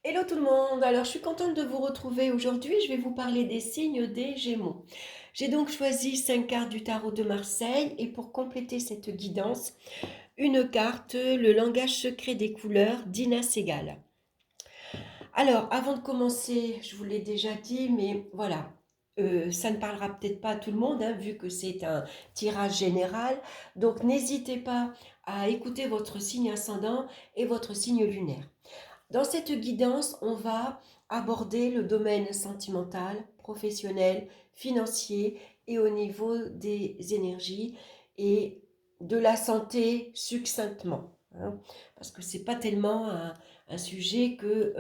Hello tout le monde, alors je suis contente de vous retrouver aujourd'hui, je vais vous parler des signes des Gémeaux. J'ai donc choisi 5 cartes du tarot de Marseille et pour compléter cette guidance, une carte, le langage secret des couleurs d'Ina Segal. Alors avant de commencer, je vous l'ai déjà dit, mais voilà, ça ne parlera peut-être pas à tout le monde, hein, vu que c'est un tirage général, donc n'hésitez pas à écouter votre signe ascendant et votre signe lunaire. Dans cette guidance, on va aborder le domaine sentimental, professionnel, financier et au niveau des énergies et de la santé succinctement, hein, parce que c'est pas tellement un sujet que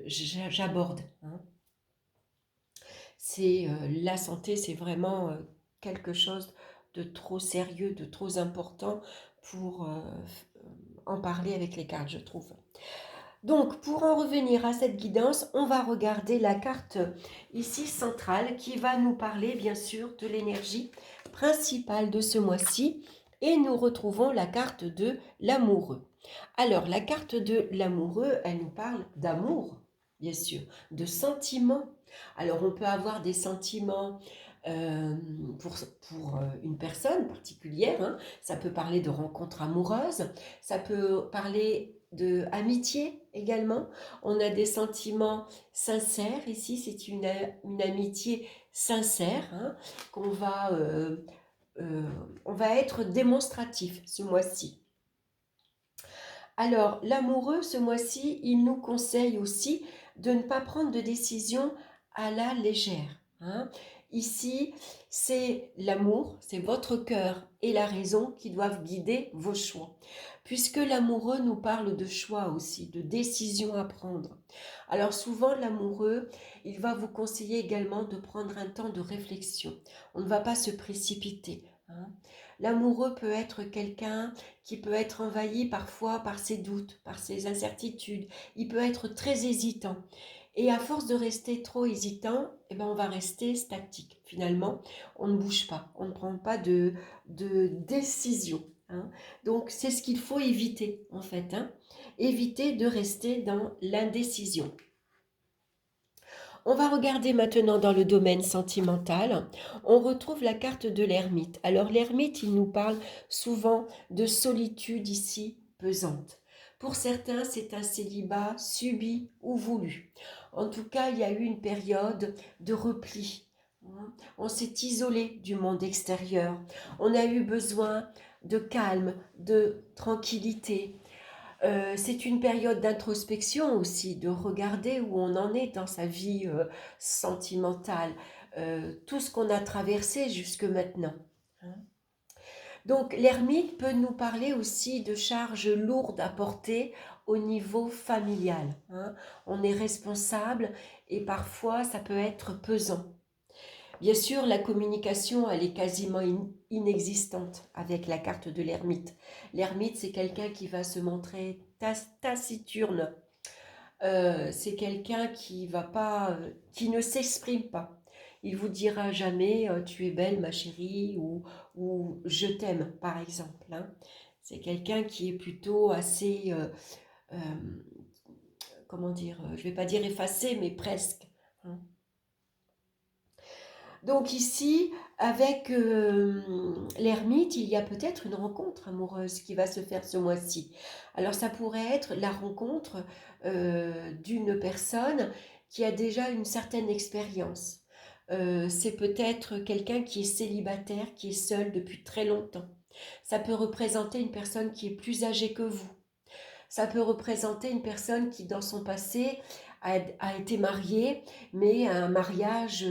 j'aborde, hein. C'est la santé, c'est vraiment quelque chose de trop sérieux, de trop important pour en parler avec les cartes, je trouve. Donc, pour en revenir à cette guidance, on va regarder la carte ici centrale qui va nous parler bien sûr de l'énergie principale de ce mois-ci et nous retrouvons la carte de l'amoureux. Alors, la carte de l'amoureux, elle nous parle d'amour, bien sûr, de sentiments. Alors, on peut avoir des sentiments euh, pour une personne particulière, hein. Ça peut parler de rencontres amoureuses, ça peut parler de amitié également. On a des sentiments sincères ici, c'est une amitié sincère, hein, qu'on va, on va être démonstratif ce mois-ci. Alors, l'amoureux, ce mois-ci, il nous conseille aussi de ne pas prendre de décision à la légère, hein. Ici, c'est l'amour, c'est votre cœur et la raison qui doivent guider vos choix. Puisque l'amoureux nous parle de choix aussi, de décisions à prendre. Alors souvent, l'amoureux, il va vous conseiller également de prendre un temps de réflexion. On ne va pas se précipiter, hein. L'amoureux peut être quelqu'un qui peut être envahi parfois par ses doutes, par ses incertitudes. Il peut être très hésitant. Et à force de rester trop hésitant, eh ben on va rester statique. Finalement, on ne bouge pas, on ne prend pas de décision, hein. Donc, c'est ce qu'il faut éviter, en fait, hein. Éviter de rester dans l'indécision. On va regarder maintenant dans le domaine sentimental. On retrouve la carte de l'ermite. Alors l'ermite, il nous parle souvent de solitude ici pesante. Pour certains, c'est un célibat subi ou voulu. En tout cas, il y a eu une période de repli, hein. On s'est isolé du monde extérieur. On a eu besoin de calme, de tranquillité. C'est une période d'introspection aussi, de regarder où on en est dans sa vie sentimentale, tout ce qu'on a traversé jusque maintenant, hein. Donc l'ermite peut nous parler aussi de charges lourdes à porter au niveau familial, hein. On est responsable et parfois ça peut être pesant. Bien sûr, la communication, elle est quasiment inexistante avec la carte de l'ermite. L'ermite, c'est quelqu'un qui va se montrer taciturne. C'est quelqu'un qui va pas, qui ne s'exprime pas. Il vous dira jamais tu es belle ma chérie ou je t'aime par exemple, hein. C'est quelqu'un qui est plutôt assez, euh, comment dire, je vais pas dire effacé, mais presque, hein. Donc ici, avec l'ermite, il y a peut-être une rencontre amoureuse qui va se faire ce mois-ci. Alors ça pourrait être la rencontre d'une personne qui a déjà une certaine expérience. C'est peut-être quelqu'un qui est célibataire, qui est seul depuis très longtemps. Ça peut représenter une personne qui est plus âgée que vous. Ça peut représenter une personne qui, dans son passé, a été mariée, mais un mariage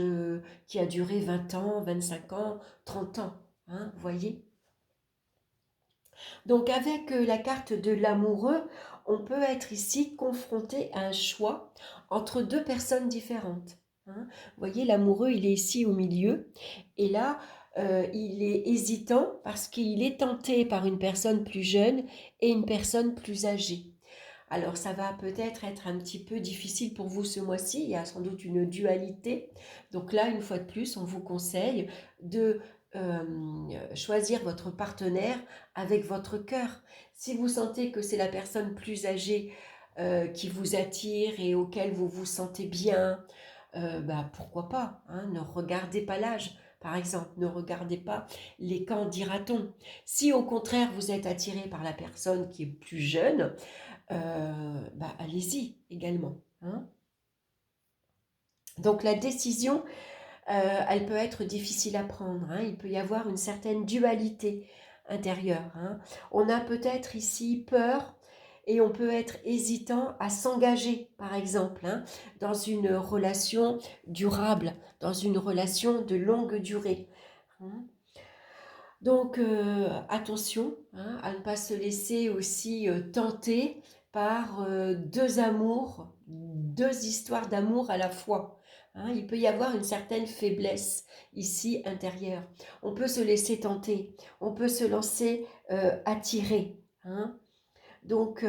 qui a duré 20 ans, 25 ans, 30 ans, hein, vous voyez. Donc avec la carte de l'amoureux, on peut être ici confronté à un choix entre deux personnes différentes, hein. Vous voyez, l'amoureux, il est ici au milieu, et là, il est hésitant parce qu'il est tenté par une personne plus jeune et une personne plus âgée. Alors ça va peut-être être un petit peu difficile pour vous ce mois-ci, il y a sans doute une dualité. Donc là, une fois de plus, on vous conseille de choisir votre partenaire avec votre cœur. Si vous sentez que c'est la personne plus âgée, qui vous attirent et auxquels vous vous sentez bien, pourquoi pas, hein, ne regardez pas l'âge, par exemple, ne regardez pas les quand dira-t-on. Si au contraire vous êtes attiré par la personne qui est plus jeune, allez-y également, hein. Donc la décision, elle peut être difficile à prendre, hein. Il peut y avoir une certaine dualité intérieure, hein. On a peut-être ici peur et on peut être hésitant à s'engager, par exemple, hein, dans une relation durable, dans une relation de longue durée, hein. Donc attention, hein, à ne pas se laisser aussi tenter par deux amours, deux histoires d'amour à la fois, hein. Il peut y avoir une certaine faiblesse ici intérieure. On peut se laisser tenter, on peut se lancer attirer, hein. Donc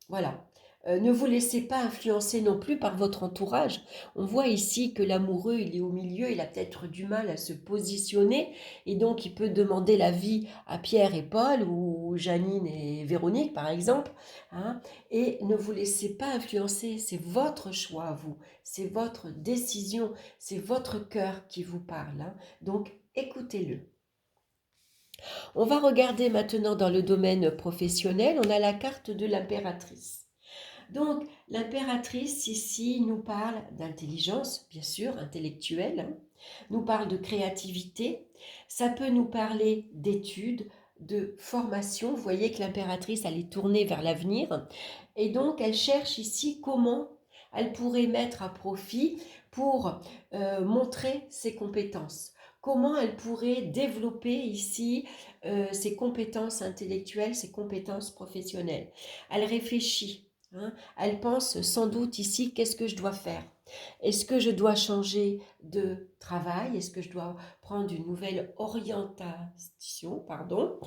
voilà. Ne vous laissez pas influencer non plus par votre entourage. On voit ici que l'amoureux, il est au milieu, il a peut-être du mal à se positionner et donc il peut demander l'avis à Pierre et Paul ou Janine et Véronique par exemple, hein. Et ne vous laissez pas influencer, c'est votre choix à vous, c'est votre décision, c'est votre cœur qui vous parle, hein. Donc écoutez-le. On va regarder maintenant dans le domaine professionnel, on a la carte de l'impératrice. Donc, l'impératrice ici nous parle d'intelligence, bien sûr, intellectuelle, hein, nous parle de créativité, ça peut nous parler d'études, de formation. Vous voyez que l'impératrice, elle est tournée vers l'avenir et donc elle cherche ici comment elle pourrait mettre à profit pour montrer ses compétences. Comment elle pourrait développer ici ses compétences intellectuelles, ses compétences professionnelles. Elle réfléchit. Hein, elle pense sans doute ici, qu'est-ce que je dois faire? Est-ce que je dois changer de travail? Est-ce que je dois prendre une nouvelle orientation? Pardon.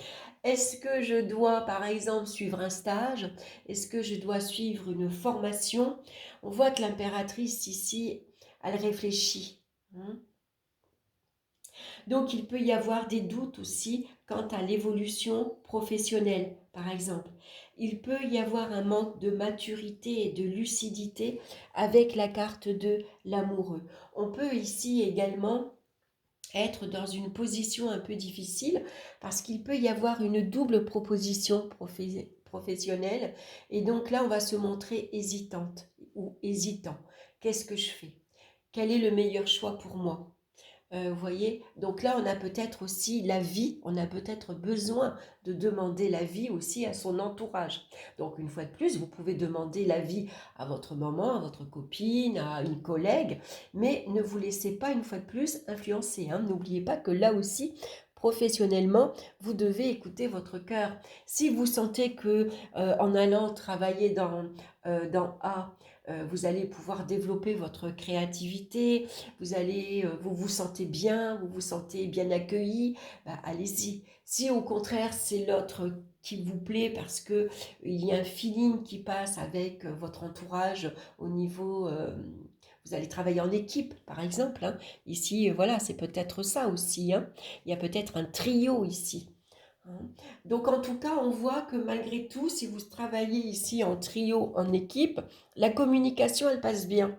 Est-ce que je dois, par exemple, suivre un stage? Est-ce que je dois suivre une formation? On voit que l'impératrice ici, elle réfléchit. Hein. Donc, il peut y avoir des doutes aussi quant à l'évolution professionnelle, par exemple. Il peut y avoir un manque de maturité et de lucidité avec la carte de l'amoureux. On peut ici également être dans une position un peu difficile parce qu'il peut y avoir une double proposition professionnelle et donc là on va se montrer hésitante ou hésitant. Qu'est-ce que je fais? Quel est le meilleur choix pour moi? Vous voyez, donc là, on a peut-être aussi l'avis, on a peut-être besoin de demander l'avis aussi à son entourage. Donc, une fois de plus, vous pouvez demander l'avis à votre maman, à votre copine, à une collègue, mais ne vous laissez pas, une fois de plus, influencer, hein. N'oubliez pas que là aussi, professionnellement, vous devez écouter votre cœur. Si vous sentez que en allant travailler dans A, vous allez pouvoir développer votre créativité, vous vous sentez bien, vous vous sentez bien accueilli, allez-y. Si au contraire c'est l'autre qui vous plaît parce que il y a un feeling qui passe avec votre entourage au niveau, vous allez travailler en équipe par exemple, hein. Ici, voilà, c'est peut-être ça aussi, hein. Il y a peut-être un trio ici, hein. Donc en tout cas, on voit que malgré tout, si vous travaillez ici en trio, en équipe, la communication, elle passe bien.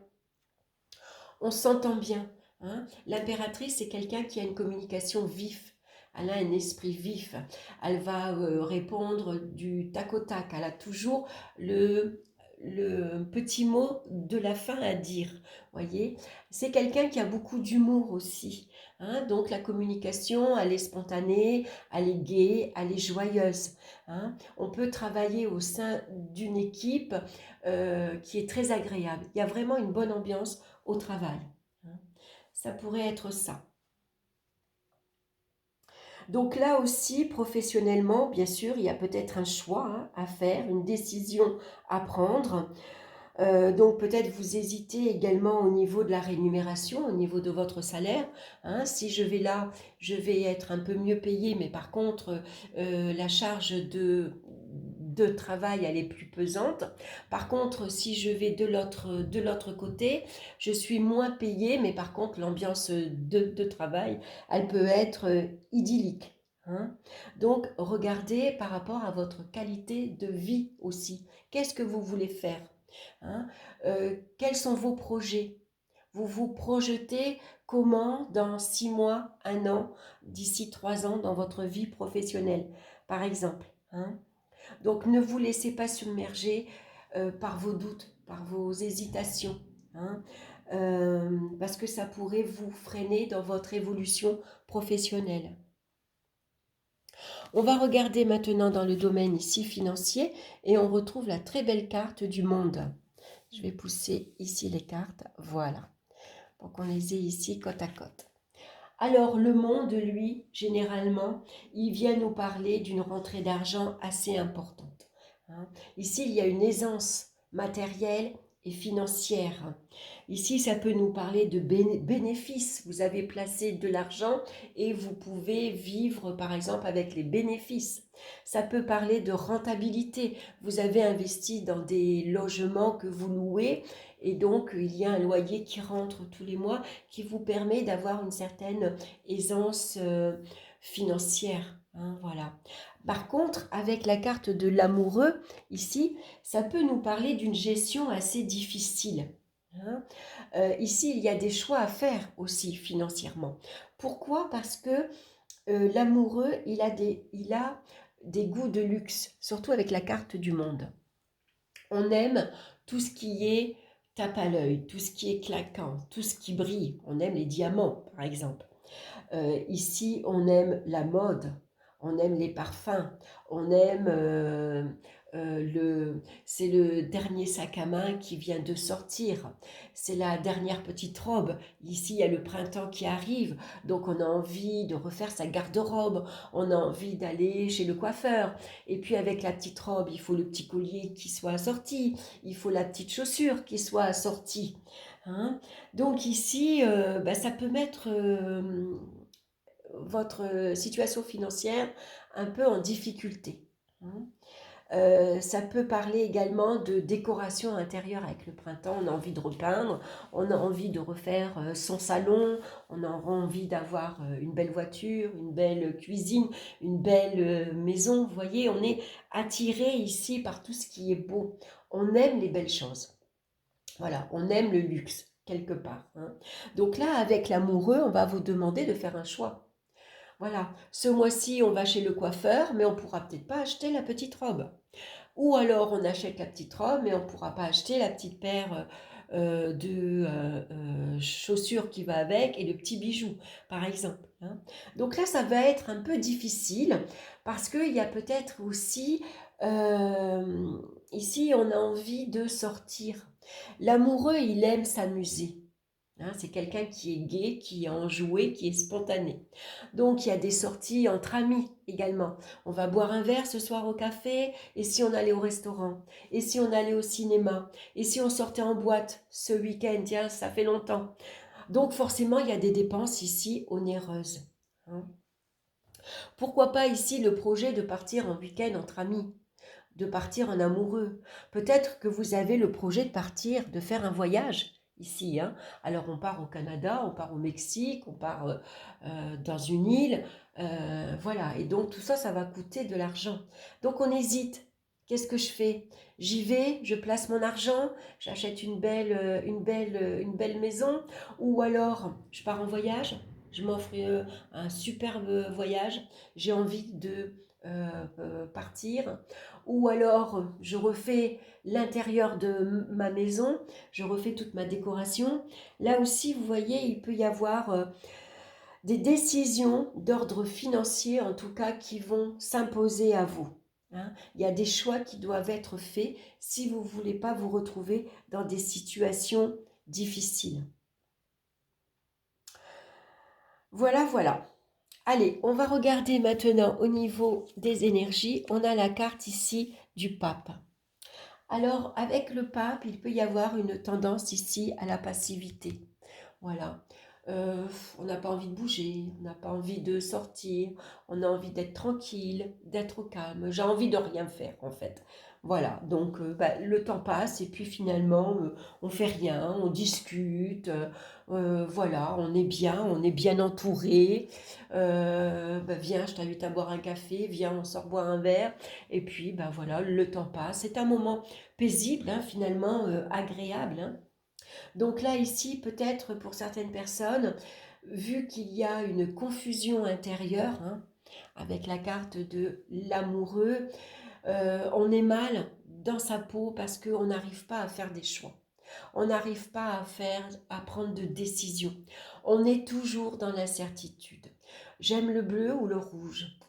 On s'entend bien, hein. L'impératrice, c'est quelqu'un qui a une communication vive. Elle a un esprit vif. Elle va répondre du tac au tac. Elle a toujours le petit mot de la fin à dire. Voyez, c'est quelqu'un qui a beaucoup d'humour aussi, hein. Donc la communication, elle est spontanée, elle est gaie, elle est joyeuse, hein. On peut travailler au sein d'une équipe qui est très agréable. Il y a vraiment une bonne ambiance au travail, hein. Ça pourrait être ça. Donc là aussi, professionnellement, bien sûr, il y a peut-être un choix, hein, à faire, une décision à prendre. Donc peut-être vous hésitez également au niveau de la rémunération, au niveau de votre salaire, hein. Si je vais là, je vais être un peu mieux payé, mais par contre, la charge de travail, elle est plus pesante. Par contre, si je vais de l'autre côté, je suis moins payée, mais par contre, l'ambiance de travail, elle peut être idyllique, hein. Donc, regardez par rapport à votre qualité de vie aussi. Qu'est-ce que vous voulez faire, hein? Quels sont vos projets? Vous vous projetez comment dans 6 mois, un an, d'ici 3 ans dans votre vie professionnelle, par exemple, hein? Donc, ne vous laissez pas submerger par vos doutes, par vos hésitations, hein, parce que ça pourrait vous freiner dans votre évolution professionnelle. On va regarder maintenant dans le domaine ici financier et on retrouve la très belle carte du monde. Je vais pousser ici les cartes, voilà, pour qu'on les ait ici côte à côte. Alors le monde, lui, généralement, il vient nous parler d'une rentrée d'argent assez importante, hein. Ici, il y a une aisance matérielle et financière. Ici, ça peut nous parler de bénéfices. Vous avez placé de l'argent et vous pouvez vivre, par exemple, avec les bénéfices. Ça peut parler de rentabilité. Vous avez investi dans des logements que vous louez et donc il y a un loyer qui rentre tous les mois qui vous permet d'avoir une certaine aisance financière, hein, voilà. Par contre, avec la carte de l'amoureux, ici, ça peut nous parler d'une gestion assez difficile, hein. Ici, il y a des choix à faire aussi financièrement. Pourquoi? Parce que l'amoureux, il a des goûts de luxe, surtout avec la carte du monde. On aime tout ce qui est tape à l'œil, tout ce qui est claquant, tout ce qui brille. On aime les diamants, par exemple. Ici, on aime la mode, on aime les parfums, on aime c'est le dernier sac à main qui vient de sortir, c'est la dernière petite robe. Ici, il y a le printemps qui arrive, donc on a envie de refaire sa garde-robe, on a envie d'aller chez le coiffeur. Et puis avec la petite robe, il faut le petit collier qui soit assorti, il faut la petite chaussure qui soit assortie, hein. Donc ici, ça peut mettre votre situation financière un peu en difficulté, hein. Ça peut parler également de décoration intérieure avec le printemps. On a envie de repeindre, on a envie de refaire son salon, on a envie d'avoir une belle voiture, une belle cuisine, une belle maison. Vous voyez, on est attiré ici par tout ce qui est beau. On aime les belles choses. Voilà, on aime le luxe quelque part, hein. Donc là, avec l'amoureux, on va vous demander de faire un choix. Voilà, ce mois-ci, on va chez le coiffeur, mais on ne pourra peut-être pas acheter la petite robe. Ou alors, on achète la petite robe, mais on ne pourra pas acheter la petite paire de chaussures qui va avec et de petits bijoux, par exemple, hein. Donc là, ça va être un peu difficile parce qu'il y a peut-être aussi, euh, ici, on a envie de sortir. L'amoureux, il aime s'amuser, hein. C'est quelqu'un qui est gai, qui est enjoué, qui est spontané. Donc, il y a des sorties entre amis également. On va boire un verre ce soir au café, et si on allait au restaurant, et si on allait au cinéma, et si on sortait en boîte ce week-end, tiens, ça fait longtemps. Donc, forcément, il y a des dépenses ici onéreuses, hein. Pourquoi pas ici le projet de partir en week-end entre amis, de partir en amoureux. Peut-être que vous avez le projet de partir, de faire un voyage ici, hein. Alors on part au Canada, on part au Mexique, on part dans une île, voilà. Et donc tout ça, ça va coûter de l'argent. Donc on hésite. Qu'est-ce que je fais? J'y vais, je place mon argent, j'achète une belle maison, ou alors je pars en voyage, je m'offre un superbe voyage, j'ai envie de partir, ou alors je refais l'intérieur de ma maison, je refais toute ma décoration. Là aussi, vous voyez, il peut y avoir des décisions d'ordre financier, en tout cas, qui vont s'imposer à vous, hein. Il y a des choix qui doivent être faits si vous ne voulez pas vous retrouver dans des situations difficiles. Voilà, voilà. Allez, on va regarder maintenant au niveau des énergies. On a la carte ici du pape. Alors, avec le pape, il peut y avoir une tendance ici à la passivité. Voilà. On n'a pas envie de bouger, on n'a pas envie de sortir, on a envie d'être tranquille, d'être au calme. J'ai envie de rien faire, en fait. Voilà, donc le temps passe et puis finalement, on fait rien, on discute, voilà, on est bien entouré. Viens, je t'invite à boire un café, viens, on sort boire un verre. Et puis, voilà, le temps passe. C'est un moment paisible, hein, finalement, agréable, hein. Donc là, ici, peut-être pour certaines personnes, vu qu'il y a une confusion intérieure, hein, avec la carte de l'amoureux, on est mal dans sa peau parce qu'on n'arrive pas à faire des choix. On n'arrive pas à prendre de décisions. On est toujours dans l'incertitude. J'aime le bleu ou le rouge.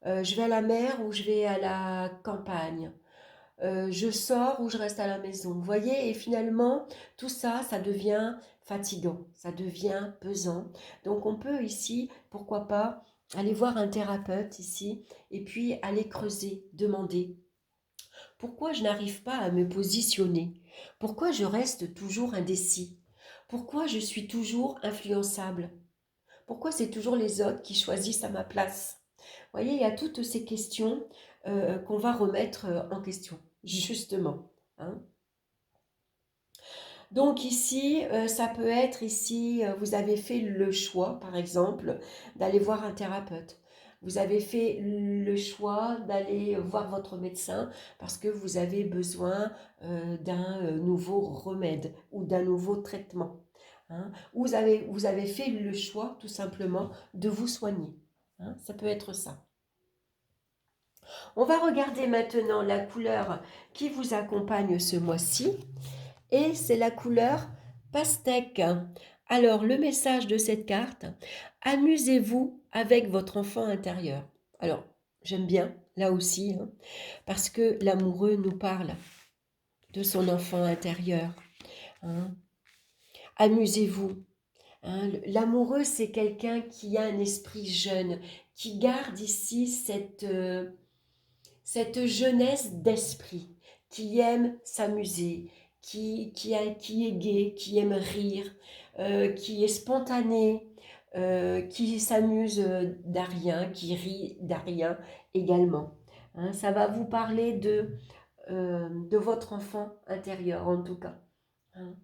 Je vais à la mer ou je vais à la campagne. Je sors ou je reste à la maison. Vous voyez, et finalement, tout ça, ça devient fatigant, ça devient pesant. Donc on peut ici, pourquoi pas, aller voir un thérapeute ici, et puis aller creuser, demander. Pourquoi je n'arrive pas à me positionner? Pourquoi je reste toujours indécis? Pourquoi je suis toujours influençable? Pourquoi c'est toujours les autres qui choisissent à ma place? Vous voyez, il y a toutes ces questions qu'on va remettre en question, justement, hein. Donc ici, ça peut être ici, vous avez fait le choix, par exemple, d'aller voir un thérapeute. Vous avez fait le choix d'aller voir votre médecin parce que vous avez besoin d'un nouveau remède ou d'un nouveau traitement, hein. Vous avez fait le choix, tout simplement, de vous soigner, hein. Ça peut être ça. On va regarder maintenant la couleur qui vous accompagne ce mois-ci. Et c'est la couleur pastèque. Alors, le message de cette carte, amusez-vous avec votre enfant intérieur. Alors, j'aime bien, là aussi, hein, parce que l'amoureux nous parle de son enfant intérieur, hein. Amusez-vous, hein. L'amoureux, c'est quelqu'un qui a un esprit jeune, qui garde ici cette jeunesse d'esprit, qui aime s'amuser, qui est gai, qui aime rire, qui est spontané, qui s'amuse d'Arien, qui rit d'Arien également, hein. Ça va vous parler de votre enfant intérieur en tout cas, hein.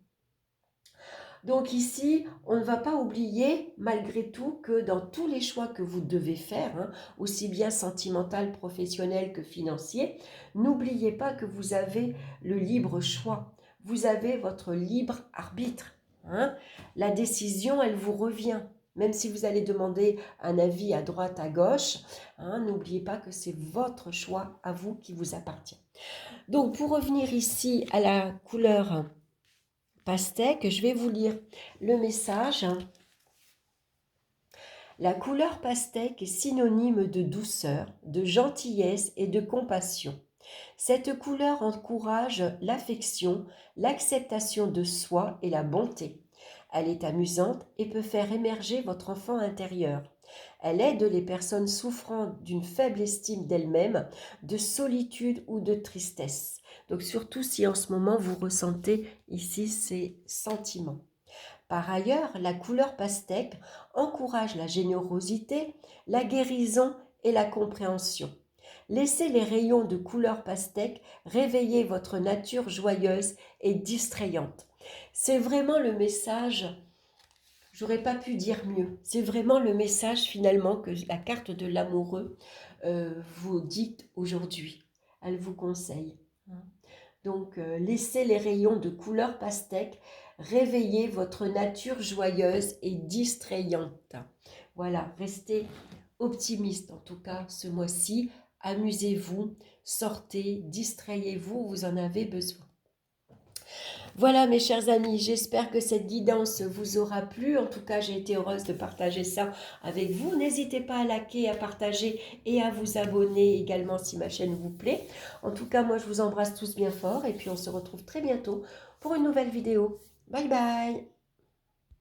Donc ici, on ne va pas oublier malgré tout que dans tous les choix que vous devez faire, hein, aussi bien sentimental, professionnel que financier, n'oubliez pas que vous avez le libre choix. Vous avez votre libre arbitre, hein. La décision, elle vous revient. Même si vous allez demander un avis à droite, à gauche, hein, n'oubliez pas que c'est votre choix à vous qui vous appartient. Donc pour revenir ici à la couleur pastèque, je vais vous lire le message. La couleur pastèque est synonyme de douceur, de gentillesse et de compassion. Cette couleur encourage l'affection, l'acceptation de soi et la bonté. Elle est amusante et peut faire émerger votre enfant intérieur. Elle aide les personnes souffrant d'une faible estime d'elles-mêmes, de solitude ou de tristesse. Donc surtout si en ce moment vous ressentez ici ces sentiments. Par ailleurs, la couleur pastèque encourage la générosité, la guérison et la compréhension. Laissez les rayons de couleur pastèque réveiller votre nature joyeuse et distrayante. C'est vraiment le message, j'aurais pas pu dire mieux, c'est vraiment le message finalement que la carte de l'amoureux vous dicte aujourd'hui. Elle vous conseille. Donc, laissez les rayons de couleur pastèque réveiller votre nature joyeuse et distrayante. Voilà, restez optimiste en tout cas ce mois-ci. Amusez-vous, sortez, distrayez-vous, vous en avez besoin. Voilà mes chers amis, j'espère que cette guidance vous aura plu. En tout cas, j'ai été heureuse de partager ça avec vous. N'hésitez pas à liker, à partager et à vous abonner également si ma chaîne vous plaît. En tout cas, moi je vous embrasse tous bien fort et puis on se retrouve très bientôt pour une nouvelle vidéo. Bye bye!